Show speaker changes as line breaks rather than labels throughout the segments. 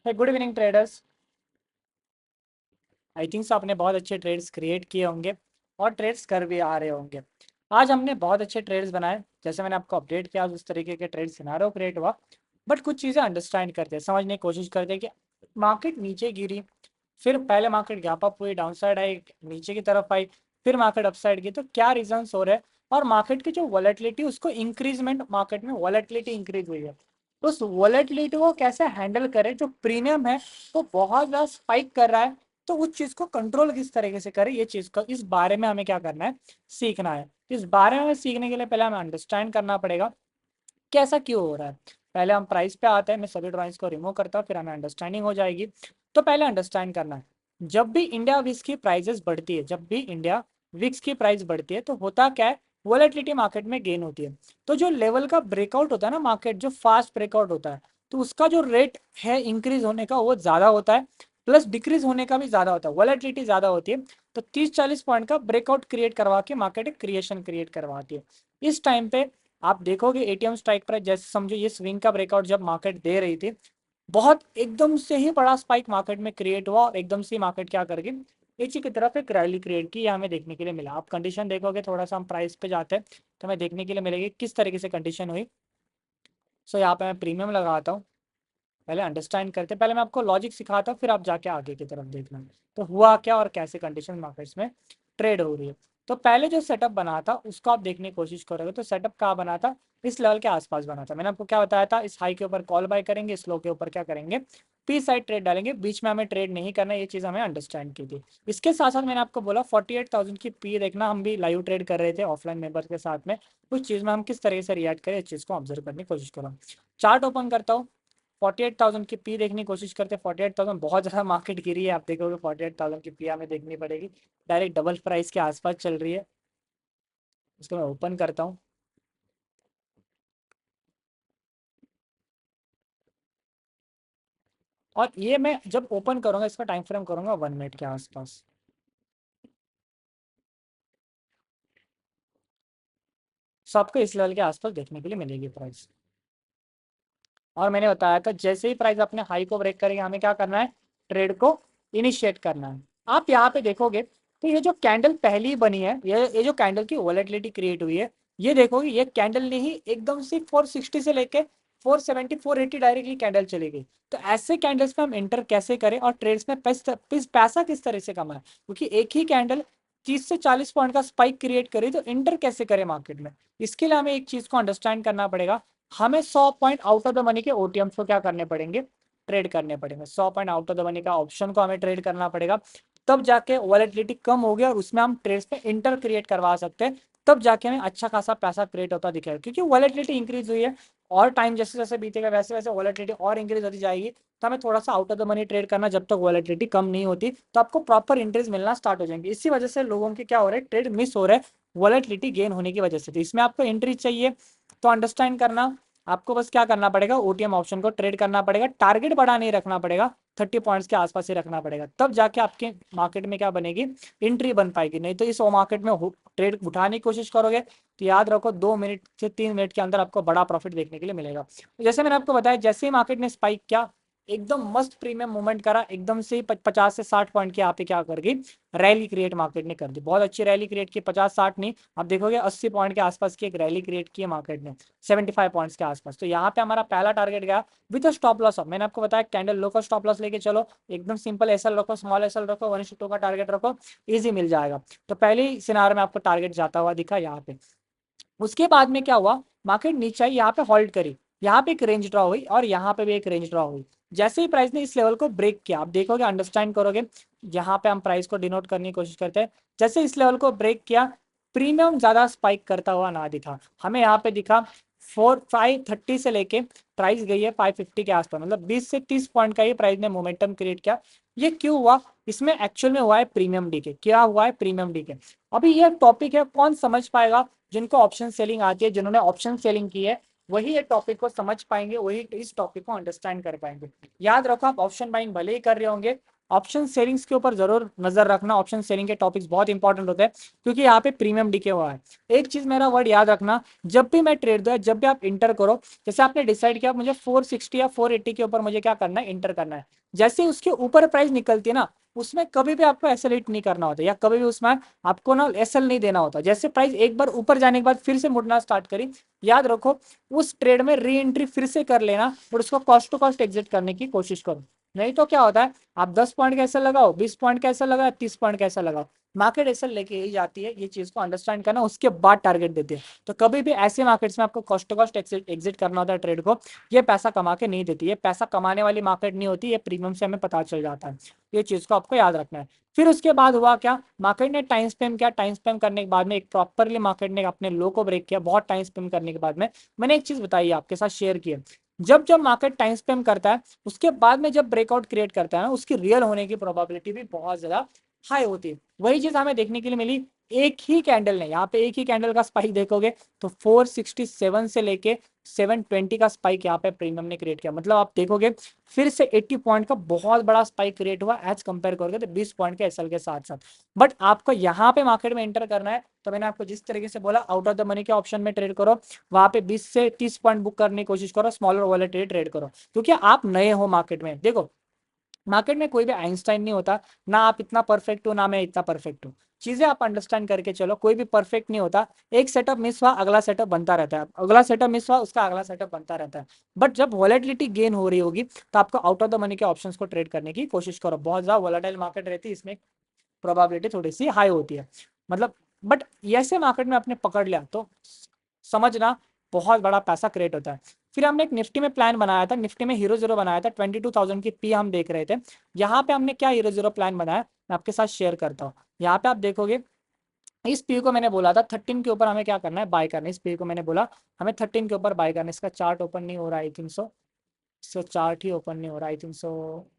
Good evening traders. I think so आपने बहुत अच्छे ट्रेड्स क्रिएट किए होंगे और ट्रेड्स कर भी आ रहे होंगे। आज हमने बहुत अच्छे ट्रेड्स बनाए, जैसे मैंने आपको अपडेट किया उस तरीके के ट्रेड सिनारियो क्रिएट हुआ। बट कुछ चीज़ें अंडरस्टैंड करते हैं, समझने की कोशिश करते हैं कि मार्केट नीचे गिरी, फिर पहले मार्केट गैप अप हुई, डाउन साइड आई, नीचे की तरफ आई, फिर मार्केट अप साइड गई, तो क्या रीजंस हो रहे हैं। और मार्केट की जो वॉलेटिलिटी, उसको इंक्रीजमेंट, मार्केट में वॉलेटिलिटी इंक्रीज हुई है, तो उस वॉलेटिलिटी को कैसे हैंडल करें। जो प्रीमियम है वो बहुत ज़्यादा स्पाइक कर रहा है, तो उस चीज़ को कंट्रोल किस तरीके से करें, ये चीज़ का इस बारे में हमें क्या करना है, सीखना है। इस बारे में सीखने के लिए पहले हमें अंडरस्टैंड करना पड़ेगा कि ऐसा क्यों हो रहा है। पहले हम प्राइस पे आते हैं, मैं सभी ड्राइंग्स को रिमूव करता हूँ, फिर हमें अंडरस्टैंडिंग हो जाएगी। तो पहले अंडरस्टैंड करना है, जब भी इंडिया विक्स की प्राइजेस बढ़ती है, जब भी इंडिया विक्स की प्राइस बढ़ती है, तो होता क्या है, वॉलेटिलिटी मार्केट में गेन होती है। तो जो लेवल का ब्रेकआउट होता है ना मार्केट, जो फास्ट ब्रेकआउट होता है, तो उसका जो रेट है इंक्रीज होने का वो ज़्यादा होता है, प्लस डिक्रीज होने का भी ज़्यादा होता है, वॉलेटिलिटी ज़्यादा होती है। तो 30-40 पॉइंट का ब्रेकआउट क्रिएट करवा के मार्केट एक क्रिएशन क्रिएट करवाती है। इस टाइम पे आप देखोगे एटीएम स्ट्राइक प्राइस, जैसे समझो ये स्विंग का ब्रेकआउट जब मार्केट दे रही थी, बहुत एकदम से ही बड़ा स्पाइक मार्केट में क्रिएट हुआ और एकदम से मार्केट क्या कर गई, नीचे की तरफ एक रैली क्रिएट की, ये हमें देखने के लिए मिला। आप कंडीशन देखोगे, थोड़ा सा हम प्राइस पे जाते हैं तो हमें देखने के लिए मिलेगी किस तरीके से कंडीशन हुई। सो यहाँ पे मैं प्रीमियम लगाता हूँ, पहले अंडरस्टैंड करते हैं, पहले मैं आपको लॉजिक सिखाता हूँ, फिर आप जाके आगे की तरफ देखना तो हुआ क्या और कैसे कंडीशन मार्केट्स में ट्रेड हो रही है। तो पहले जो सेटअप बना था उसको आप देखने की कोशिश करोगे, तो सेटअप कहाँ बना था, इस लेवल के आसपास बना था। मैंने आपको क्या बताया था, इस हाई के ऊपर कॉल बाय करेंगे, इस लो के ऊपर क्या करेंगे, पी साइड ट्रेड डालेंगे, बीच में हमें ट्रेड नहीं करना, ये चीज़ हमें अंडरस्टैंड की थी। इसके साथ साथ मैंने आपको बोला 48,000 की पी देखना, हम भी लाइव ट्रेड कर रहे थे ऑफलाइन मेंबर के साथ में, उस चीज़ में हम किस तरीके से रिएक्ट करें, इस चीज़ को ऑब्जर्व करने की कोशिश करो। चार्ट ओपन करता हूँ, 48,000 की पी देखने की कोशिश करते हैं। 48,000 बहुत ज़्यादा मार्केट गिरी है, आप देखोगे 48,000 की पी हमें देखनी पड़ेगी, डायरेक्ट डबल प्राइस के आसपास चल रही है। इसको मैं ओपन करता हूँ, और ये मैं जब ओपन करूँगा इसका टाइम फ्रेम करूँगा 1 मिनट के आसपास। सो आपको इस लेवल के आसपास देखने के लिए मिलेगी प्राइस। और मैंने बताया था जैसे ही प्राइस अपने हाई को ब्रेक करेगा, हमें क्या करना है, ट्रेड को इनिशिएट करना है। आप यहाँ पे देखोगे तो ये जो कैंडल पहली बनी है, ये जो कैंडल की वॉलेटिलिटी क्रिएट हुई है, ये देखोगे ये कैंडल ने ही एकदम से 460 से लेके 470 480 डायरेक्टली कैंडल चली गई। तो ऐसे कैंडल्स में हम एंटर कैसे करें और ट्रेड्स में पैसा किस तरह से कमाएं, क्योंकि एक ही कैंडल 30 से 40 पॉइंट का स्पाइक क्रिएट करे, तो एंटर कैसे करें मार्केट में। इसके लिए हमें एक चीज को अंडरस्टैंड करना पड़ेगा, हमें 100 point out of the money के ओटीएम्स को क्या करने पड़ेंगे, ट्रेड करने पड़ेंगे। 100 point out of the money का ऑप्शन को हमें ट्रेड करना पड़ेगा, तब जाके वॉलेटिलिटी कम होगी और उसमें हम ट्रेड्स पे इंटर क्रिएट करवा सकते हैं, तब जाके हमें अच्छा खासा पैसा क्रिएट होता दिखेगा। क्योंकि वॉलेटिलिटी इंक्रीज हुई है और टाइम जैसे जैसे बीतेगा वैसे वैसे वॉलेटिलिटी और इंक्रीज होती जाएगी, तो हमें थोड़ा सा out of the money trade करना, जब तक वॉलेटिलिटी कम नहीं होती तो आपको प्रॉपर इंटरेस्ट मिलना स्टार्ट हो जाएंगे। इसी वजह से लोगों के क्या हो रहा है, ट्रेड मिस हो रहा है वॉलेटिलिटी गेन होने की वजह से। तो इसमें आपको एंट्री चाहिए, तो अंडरस्टैंड करना, आपको बस क्या करना पड़ेगा, ओटीएम ऑप्शन को ट्रेड करना पड़ेगा, टारगेट बड़ा नहीं रखना पड़ेगा, 30 पॉइंट्स के आसपास ही रखना पड़ेगा, तब जाके आपके मार्केट में क्या बनेगी, एंट्री बन पाएगी। नहीं तो इस मार्केट में ट्रेड उठाने की कोशिश करोगे तो याद रखो 2 मिनट से 3 मिनट के अंदर आपको बड़ा प्रॉफिट देखने के लिए मिलेगा। जैसे मैंने आपको बताया, जैसे ही मार्केट ने स्पाइक किया, एकदम मस्त प्रीमियम मूवमेंट करा, एकदम से 50 से 60 पॉइंट की यहाँ पे क्या कर गई, रैली क्रिएट मार्केट ने कर दी, बहुत अच्छी रैली क्रिएट की, 50-60 नहीं, आप देखोगे 80 पॉइंट के आसपास की एक रैली क्रिएट की है मार्केट ने, 75 पॉइंट्स के आसपास। तो यहाँ पे हमारा पहला टारगेट गया विद स्टॉप लॉस ऑफ, मैंने आपको बताया कैंडल लो का स्टॉप लॉस लेके चलो, एकदम सिंपल एसएल रखो, स्मॉल एसएल रखो, 1:2 का टारगेट रखो, इजी मिल जाएगा। तो पहले सिनार में आपको टारगेट जाता हुआ दिखा यहाँ पे। उसके बाद में क्या हुआ, मार्केट नीचे आई, यहाँ पे होल्ड करी, यहाँ पे एक रेंज ड्रॉ हुई और यहाँ पे भी एक रेंज ड्रॉ हुई। जैसे ही प्राइस ने इस लेवल को ब्रेक किया, आप देखोगे अंडरस्टैंड करोगे, यहाँ पे हम प्राइस को डिनोट करने की कोशिश करते हैं, जैसे इस लेवल को ब्रेक किया, प्रीमियम ज्यादा स्पाइक करता हुआ ना दिखा, हमें यहाँ पे दिखा 530 से लेके प्राइस गई है 550 के आसपास, मतलब 20 से 30 पॉइंट का ही प्राइस ने मोमेंटम क्रिएट किया। ये क्यों हुआ, इसमें एक्चुअल में हुआ है प्रीमियम डीके। क्या हुआ है, प्रीमियम डीके। अभी ये टॉपिक है, कौन समझ पाएगा, जिनको ऑप्शन सेलिंग आती है, जिन्होंने ऑप्शन सेलिंग की है, वही ये टॉपिक को समझ पाएंगे, वही इस टॉपिक को अंडरस्टैंड कर पाएंगे। याद रखो, आप ऑप्शन बाइंग भले ही कर रहे होंगे, ऑप्शन सेलिंग्स के ऊपर जरूर नजर रखना। ऑप्शन सेलिंग के टॉपिक्स बहुत इंपॉर्टेंट होते हैं क्योंकि यहाँ पे प्रीमियम डीके हुआ है। एक चीज मेरा वर्ड याद रखना, जब भी मैं ट्रेड दूँ, जब भी आप इंटर करो, जैसे आपने डिसाइड किया मुझे 460 या 480 के ऊपर मुझे क्या करना है, इंटर करना है, जैसे उसके ऊपर प्राइस निकलती है ना, उसमें कभी भी आपको एसएल नहीं करना होता, या कभी भी उसमें आपको ना एसएल नहीं देना होता। जैसे प्राइस एक बार ऊपर जाने के बाद फिर से मुड़ना स्टार्ट करी, याद रखो उस ट्रेड में री एंट्री फिर से कर लेना और उसको कॉस्ट टू कॉस्ट एग्जिट करने की कोशिश करो। नहीं तो क्या होता है, आप 10 पॉइंट कैसे लगाओ, 20 पॉइंट कैसे लगाओ, 30 पॉइंट कैसे लगाओ, मार्केट ऐसे लेके ही जाती है। ये चीज को अंडरस्टैंड करना, उसके बाद टारगेट देती है। तो कभी भी ऐसे मार्केट्स में आपको कॉस्ट टू कॉस्ट एग्जिट करना होता है ट्रेड को, ये पैसा कमा के नहीं देती, ये पैसा कमाने वाली मार्केट नहीं होती, ये प्रीमियम से हमें पता चल जाता है। ये चीज को आपको याद रखना है। फिर उसके बाद हुआ क्या, मार्केट ने टाइम स्पेम किया, टाइम स्पेम करने के बाद में एक प्रॉपरली मार्केट ने अपने लो को ब्रेक किया। बहुत टाइम स्पेम करने के बाद में मैंने एक चीज बताई आपके साथ शेयर की है, जब जब मार्केट टाइम स्पेम करता है उसके बाद में जब ब्रेकआउट क्रिएट करता है ना, उसकी रियल होने की प्रोबेबिलिटी भी बहुत ज्यादा हाई होती है। वही चीज हमें देखने के लिए मिली, एक ही कैंडल ने, यहाँ पे एक ही कैंडल का स्पाइक देखोगे तो 467 से लेके 720 का स्पाइक यहाँ पे प्रीमियम ने क्रिएट किया। मतलब आप देखोगे फिर से 80 पॉइंट का बहुत बड़ा स्पाइक क्रिएट हुआ एज कंपेयर करोगे तो 20 पॉइंट के एसएल के साथ साथ। बट आपको यहाँ पे मार्केट में एंटर करना है तो मैंने आपको जिस तरीके से बोला, आउट ऑफ द मनी के ऑप्शन में ट्रेड करो, वहां पे 20 से 30 पॉइंट बुक करने की कोशिश करो, स्मॉलर वॉलेटिलिटी ट्रेड करो, क्योंकि आप नए हो मार्केट में। देखो मार्केट में कोई भी आइंस्टाइन नहीं होता, ना आप इतना परफेक्ट हो ना मैं इतना परफेक्ट हूँ। चीजें आप अंडरस्टैंड करके चलो, कोई भी परफेक्ट नहीं होता। एक सेटअप मिस हुआ अगला सेटअप बनता रहता है, अगला सेटअप मिस हुआ उसका अगला सेटअप बनता रहता है। बट जब वॉलेटिलिटी गेन हो रही होगी तो आपको आउट ऑफ द मनी के ऑप्शंस को ट्रेड करने की कोशिश करो। बहुत ज्यादा वॉलेटाइल मार्केट रहती है, इसमें प्रोबेबिलिटी थोड़ी सी हाई होती है। मतलब बट ऐसे मार्केट में आपने पकड़ लिया तो समझना बहुत बड़ा पैसा क्रिएट होता है। फिर हमने एक निफ्टी में प्लान बनाया था, निफ्टी में हीरो जीरो बनाया था, 22,000 की पी हम देख रहे थे। यहाँ पे हमने क्या हीरो जीरो प्लान बनाया मैं आपके साथ शेयर करता हूँ। यहाँ पे आप देखोगे इस पी को मैंने बोला था 13 के ऊपर हमें क्या करना है, बाय करना है। इस पी को मैंने बोला हमें 13 के ऊपर बाय करना है। इसका चार्ट ओपन नहीं हो रहा आई थिंक सो, इसका चार्ट ही ओपन नहीं हो रहा आई थिंक सो,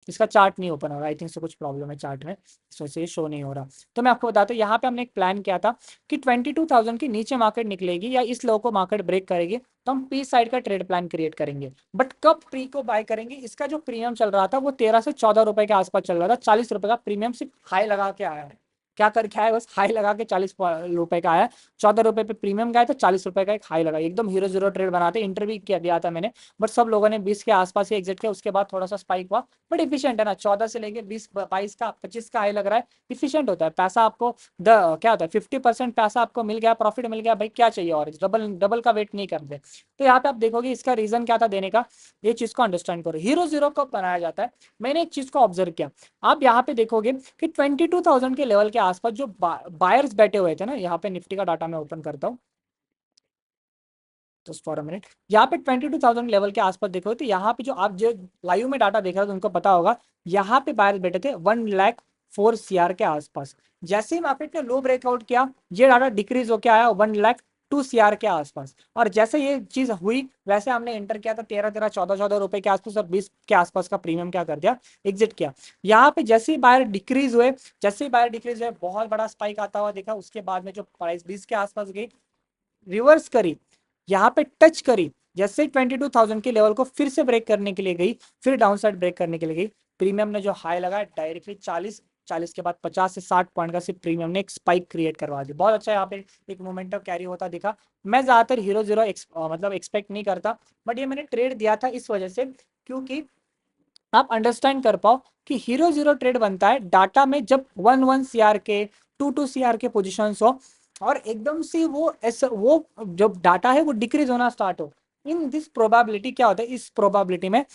इसका चार्ट नहीं ओपन हो रहा आई थिंक सो, कुछ प्रॉब्लम है चार्ट में, इस वजह से ये शो नहीं हो रहा। तो मैं आपको बताता हूँ, यहाँ पे हमने एक प्लान किया था कि 22,000 की नीचे मार्केट निकलेगी या इस लो को मार्केट ब्रेक करेगी तो हम पी साइड का ट्रेड प्लान क्रिएट करेंगे। बट कब पी को बाय करेंगे, इसका जो प्रीमियम चल रहा था वो 13 से 14 रुपए के आसपास चल रहा था। 40 रुपए का प्रीमियम सिर्फ हाई लगा के आया है, क्या करके आया, बस हाई लगा के 40 रुपए का आया। 14 रुपए पे प्रीमियम गया तो 40 रुपए का एक हाई लगा, एकदम हीरो जीरो ट्रेड बनाते। इंटरव्यू किया दिया था मैंने, बट सब लोगों ने 20 के आसपास ही एग्जिट किया। उसके बाद थोड़ा सा स्पाइक हुआ, बट इफिशियंट है ना, 14 से लेके 20 22 का 25 का हाई लग रहा है, इफिशियंट होता है पैसा। आपको क्या होता है 50% पैसा आपको मिल गया, प्रॉफिट मिल गया, भाई क्या चाहिए और, डबल डबल का वेट नहीं करते। तो यहाँ पे आप देखोगे इसका रीजन क्या था देने का, ये चीज को अंडरस्टैंड करो। हीरो जीरो कब बनाया जाता है, मैंने एक चीज को ऑब्जर्व किया, आप यहाँ पे देखोगे कि 22,000 के लेवल के आसपास जो बायर्स बैठे हुए थे ना, यहाँ पे निफ्टी का डाटा मैं ओपन करता हूँ जस्ट फॉर अ मिनट। यहाँ पे 22,000 लेवल के आसपास देखो तो यहाँ पे जो आप जो लाइव में डाटा देख रहे हो तो उनको पता होगा, यहाँ पे बायर्स बैठे थे 1,04,000 के आसपास। जैसे ही मार्केट ने लो ब्रेकआउट किया ये डाटा डिक्रीज होकर आया 1,02,000 के आसपास। और जैसे ये चीज हुई वैसे हमने एंटर किया था 13 14 14 रुपए के आसपास और 20 के आसपास का प्रीमियम क्या कर दिया, एग्जिट किया। यहाँ पे जैसे ही बायर डिक्रीज हुए, जैसे ही बायर डिक्रीज हुए बहुत बड़ा स्पाइक आता हुआ देखा। उसके बाद में जो प्राइस 20 के आसपास गई, रिवर्स करी, यहाँ पे टच करी, जैसे 22,000 के लेवल को फिर से ब्रेक करने के लिए गई, फिर डाउन साइड ब्रेक करने के लिए गई, प्रीमियम ने जो हाई लगाया डायरेक्टली 40 के बाद 50 से 60 पॉइंट का सिर्फ प्रीमियम ने एक स्पाइक क्रिएट करवा दी। बहुत अच्छा यहाँ पे एक मोमेंटम कैरी होता दिखा। मैं ज्यादातर हीरो जीरो मतलब एक्सपेक्ट नहीं करता, बट ये मैंने ट्रेड दिया था इस वजह से क्योंकि आप अंडरस्टैंड कर पाओ कि हीरो जीरो ट्रेड बनता है डाटा में जब 1 1 CR के 2 2 CR के पोजिशन हो और एकदम से वो ऐसा वो जब डाटा है वो डिक्रीज होना स्टार्ट हो। इन दिस प्रोबेबिलिटी क्या होता है, इस प्रोबेबिलिटी में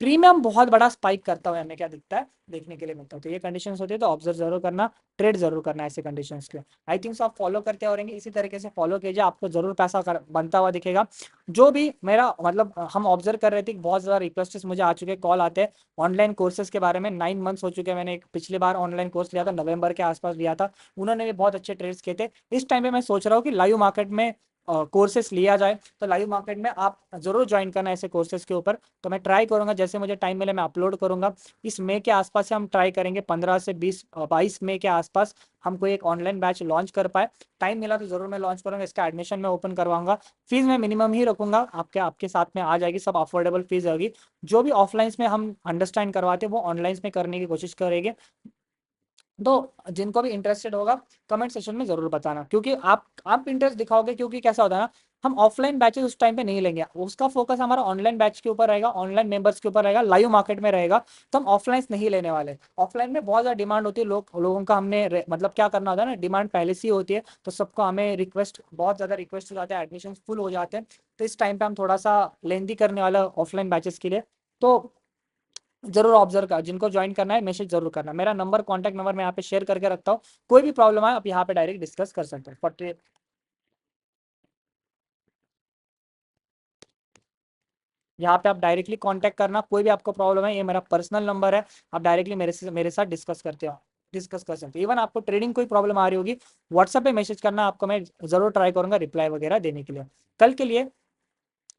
प्रीमियम बहुत बड़ा स्पाइक करता हुआ हमें क्या दिखता है, देखने के लिए मिलता है। तो ये कंडीशंस होती है तो ऑब्जर्व जरूर करना, ट्रेड जरूर करना ऐसे कंडीशंस के। आई थिंक आप फॉलो करते हो रहेंगे, इसी तरीके से फॉलो कीजिए, आपको जरूर पैसा बनता हुआ दिखेगा। जो भी मेरा मतलब हम ऑब्जर्व कर रहे थे बहुत ज़्यादा रिक्वेस्ट मुझे आ चुके, कॉल आते हैं ऑनलाइन कोर्सेज के बारे में। 9 मंथ्स हो चुके हैं, मैंने एक पिछली बार ऑनलाइन कोर्स लिया था नवंबर के आसपास लिया था, उन्होंने भी बहुत अच्छे ट्रेड्स किए थे। इस टाइम पे मैं सोच रहा हूँ कि लाइव मार्केट में कोर्सेस लिया जाए, तो लाइव मार्केट में आप जरूर ज्वाइन करना ऐसे कोर्सेज के ऊपर। तो मैं ट्राई करूंगा, जैसे मुझे टाइम मिले मैं अपलोड करूंगा। इस मई के आसपास से हम ट्राई करेंगे, 15 से 22 मई के आसपास हम कोई एक ऑनलाइन बैच लॉन्च कर पाए। टाइम मिला तो जरूर मैं लॉन्च करूंगा, इसका एडमिशन मैं ओपन करवाऊंगा। फीस मैं मिनिमम ही रखूंगा, आपके आपके साथ में आ जाएगी, सब अफोर्डेबल फीस होगी। जो भी ऑफलाइन में हम अंडरस्टैंड करवाते हैं वो ऑनलाइन में करने की कोशिश करेंगे। तो जिनको भी इंटरेस्टेड होगा कमेंट सेक्शन में जरूर बताना, क्योंकि आप इंटरेस्ट दिखाओगे, क्योंकि कैसा होता है ना, हम ऑफलाइन बैचेस उस टाइम पे नहीं लेंगे, उसका फोकस हमारा ऑनलाइन बैच के ऊपर रहेगा, ऑनलाइन मेंबर्स के ऊपर रहेगा, लाइव मार्केट में रहेगा। तो हम ऑफलाइन नहीं लेने वाले। ऑफलाइन में बहुत ज़्यादा डिमांड होती है, लोगों का हमने मतलब क्या करना होता है ना, डिमांड पहले से ही होती है, तो सबको हमें रिक्वेस्ट, बहुत ज़्यादा रिक्वेस्ट हो जाते हैं, एडमिशन फुल हो जाते हैं। तो इस टाइम पे हम थोड़ा सा लेंदी करने वाला ऑफलाइन बैचेस के लिए। तो जरूर ऑब्जर्व कर, जिनको ज्वाइन करना है मैसेज जरूर करना। मेरा नंबर, कॉन्टैक्ट नंबर मैं यहाँ पे शेयर करके रखता हूँ। कोई भी प्रॉब्लम आए आप यहाँ पे डायरेक्ट डिस्कस कर सकते हैं। यहाँ पे आप डायरेक्टली कांटेक्ट करना, कोई भी आपको प्रॉब्लम है, ये मेरा पर्सनल नंबर है, आप डायरेक्टली मेरे साथ डिस्कस कर सकते हैं। इवन आपको ट्रेडिंग कोई प्रॉब्लम आ रही होगी, व्हाट्सएप पे मैसेज करना, आपको मैं जरूर ट्राई करूंगा रिप्लाई वगैरह देने के लिए। कल के लिए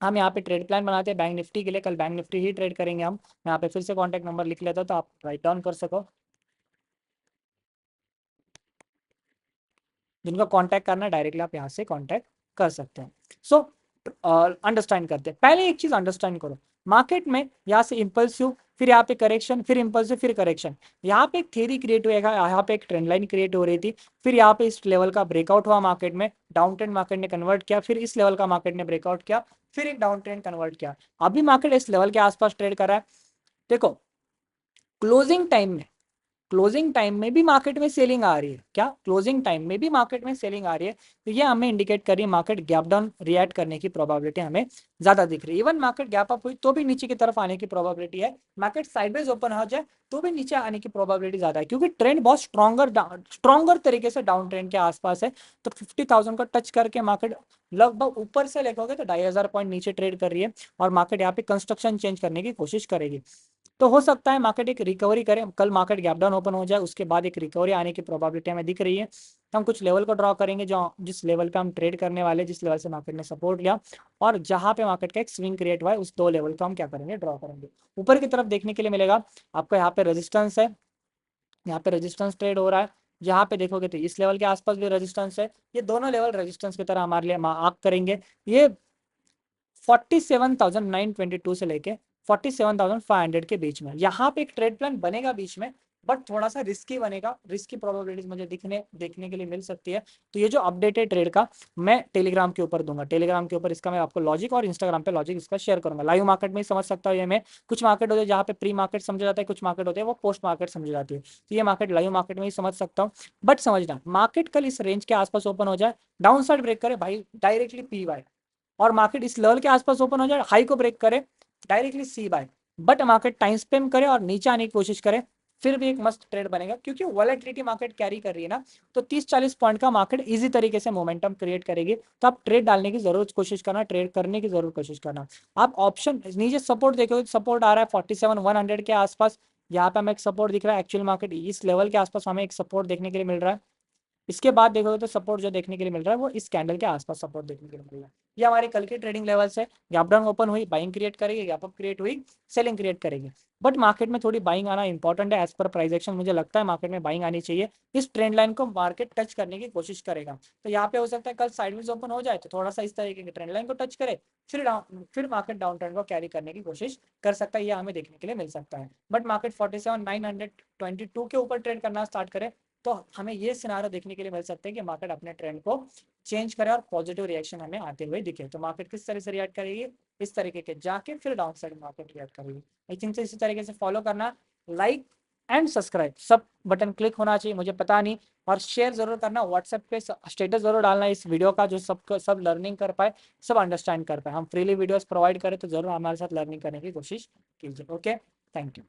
हम यहाँ पे ट्रेड प्लान बनाते हैं बैंक निफ्टी के लिए, कल बैंक निफ्टी ही ट्रेड करेंगे हम। यहाँ पे फिर से कॉन्टैक्ट नंबर लिख लेता हूँ, तो आप राइट डाउन कर सको, जिनको कांटेक्ट करना है डायरेक्टली आप यहाँ से कांटेक्ट कर सकते हैं। सो अंडरस्टैंड करते हैं, पहले एक चीज अंडरस्टैंड करो, मार्केट में यहाँ से इंपल्सिव, फिर यहाँ पे करेक्शन, फिर इंपल्सिव, फिर करेक्शन। यहाँ पे एक थ्योरी क्रिएट हुएगा, यहाँ पे एक ट्रेंड लाइन क्रिएट हो रही थी, फिर यहाँ पे इस लेवल का ब्रेकआउट हुआ मार्केट में, डाउन ट्रेंड मार्केट ने कन्वर्ट किया, फिर इस लेवल का मार्केट ने ब्रेकआउट किया, फिर एक डाउन ट्रेंड कन्वर्ट किया। अभी मार्केट इस लेवल के आसपास ट्रेड कर रहा है। देखो, क्लोजिंग टाइम में क्लोजिंग टाइम में भी मार्केट में सेलिंग आ रही है, क्या क्लोजिंग टाइम में भी मार्केट में सेलिंग आ रही है, तो ये हमें इंडिकेट कर रही है मार्केट गैप डाउन रिएक्ट करने की प्रोबेबिलिटी हमें ज्यादा दिख रही है। इवन मार्केट गैप अप हुई तो भी नीचे की तरफ आने की प्रोबेबिलिटी है, मार्केट साइडवेज ओपन हो जाए तो भी नीचे आने की प्रोबेबिलिटी ज्यादा है, क्योंकि ट्रेंड बहुत स्ट्रॉन्गर तरीके से डाउन ट्रेंड के आसपास है। तो 50,000 को टच करके मार्केट लगभग ऊपर से देखोगे तो 2,500 पॉइंट नीचे ट्रेड कर रही है, और मार्केट यहाँ पे कंस्ट्रक्शन चेंज करने की कोशिश करेगी। तो हो सकता है मार्केट एक रिकवरी करे, कल मार्केट गैप डाउन ओपन हो जाए, उसके बाद एक रिकवरी आने की प्रोबेबिलिटी हमें दिख रही है। तो हम कुछ लेवल को ड्रॉ करेंगे, जो जिस लेवल पे हम ट्रेड करने वाले, जिस लेवल से मार्केट ने सपोर्ट लिया, और जहां पे मार्केट का एक स्विंग क्रिएट हुआ है, उस दो लेवल को हम क्या करेंगे, ड्रॉ करेंगे। ऊपर की तरफ देखने के लिए मिलेगा आपको, यहाँ पे रेजिस्टेंस है, यहाँ पे रेजिस्टेंस ट्रेड हो रहा है। जहाँ पे देखोगे तो इस लेवल के आसपास भी रेजिस्टेंस है, ये दोनों लेवल रेजिस्टेंस की तरह हमारे लिए आर्क करेंगे। ये 47,922 से लेके 47,500 के बीच में यहाँ पे एक ट्रेड प्लान बनेगा बीच में, बट थोड़ा सा रिस्की बनेगा, रिस्की प्रोबेबिलिटीज मुझे देखने के लिए मिल सकती है। तो ये जो अपडेटेड ट्रेड का मैं टेलीग्राम के ऊपर दूंगा, टेलीग्राम के ऊपर इसका मैं आपको लॉजिक, और इंस्टाग्राम पे लॉजिक इसका शेयर करूंगा। लाइव मार्केट में ही समझ सकता हूँ ये मैं, कुछ मार्केट होते हैं जहाँ पे प्री मार्केट समझा जाता है, कुछ मार्केट होते हैं वो पोस्ट मार्केट समझी जाती है, तो ये मार्केट लाइव मार्केट में ही समझ सकता हूँ। बट समझना, मार्केट कल इस रेंज के आसपास ओपन हो जाए, डाउन साइड ब्रेक करे भाई, डायरेक्टली पी वाई, और मार्केट इस लेवल के आसपास ओपन हो जाए, हाई को ब्रेक करे, directly C buy. But market time spend करे और नीचे आने की कोशिश करे, फिर भी एक मस्त ट्रेड बनेगा, क्योंकि वॉलेटिलिटी मार्केट कैरी कर रही है ना, तो 30-40 पॉइंट का मार्केट इजी तरीके से मोमेंटम क्रिएट करेगी। तो आप ट्रेड डालने की जरूर कोशिश करना, ट्रेड करने की जरूर कोशिश करना। आप ऑप्शन नीचे सपोर्ट देखोगे, सपोर्ट आ रहा है 47,100 के आसपास, यहाँ पे हमें एक सपोर्ट दिख रहा है, एक्चुअल मार्केट इस लेवल के आसपास हमें एक सपोर्ट देखने के लिए मिल रहा है। इसके बाद देखोगे तो सपोर्ट जो देखने के लिए मिल रहा है वो इस कैंडल के आसपास सपोर्ट देखने के लिए मिल रहा है। ये हमारी कल की ट्रेडिंग लेवल्स है, गैप डाउन ओपन हुई बाइंग क्रिएट करेगी, गैप अप क्रिएट हुई सेलिंग क्रिएट करेगी। बट मार्केट में थोड़ी बाइंग आना इंपॉर्टेंट है, एज पर प्राइस एक्शन मुझे लगता है मार्केट में बाइंग आनी चाहिए। इस ट्रेंड लाइन को मार्केट टच करने की कोशिश करेगा, तो यहाँ पे हो सकता है कल साइडवेज ओपन हो जाए तो थोड़ा सा इस तरीके की ट्रेंड लाइन को टच करे, फिर मार्केट डाउन ट्रेंड को कैरी करने की कोशिश कर सकता है, ये हमें देखने के लिए मिल सकता है। बट मार्केट 47,922 के ऊपर ट्रेड करना स्टार्ट करे, तो हमें ये सिनारियो देखने के लिए मिल सकते हैं कि मार्केट अपने ट्रेंड को चेंज करे और पॉजिटिव रिएक्शन हमें आते हुए दिखे। तो मार्केट किस तरह से रिएक्ट करेगी, इस तरीके के जाके फिर डाउन साइड मार्केट रिएक्ट करेगी। आई थिंक इसी तरीके से फॉलो करना, लाइक एंड सब्सक्राइब सब बटन क्लिक होना चाहिए, मुझे पता नहीं, और शेयर जरूर करना, व्हाट्सएप पे स्टेटस जरूर डालना इस वीडियो का, जो सब लर्निंग कर पाए, सब अंडरस्टैंड कर पाए। हम फ्रीली वीडियोस प्रोवाइड करें तो जरूर हमारे साथ लर्निंग करने की कोशिश कीजिए। Okay, thank you.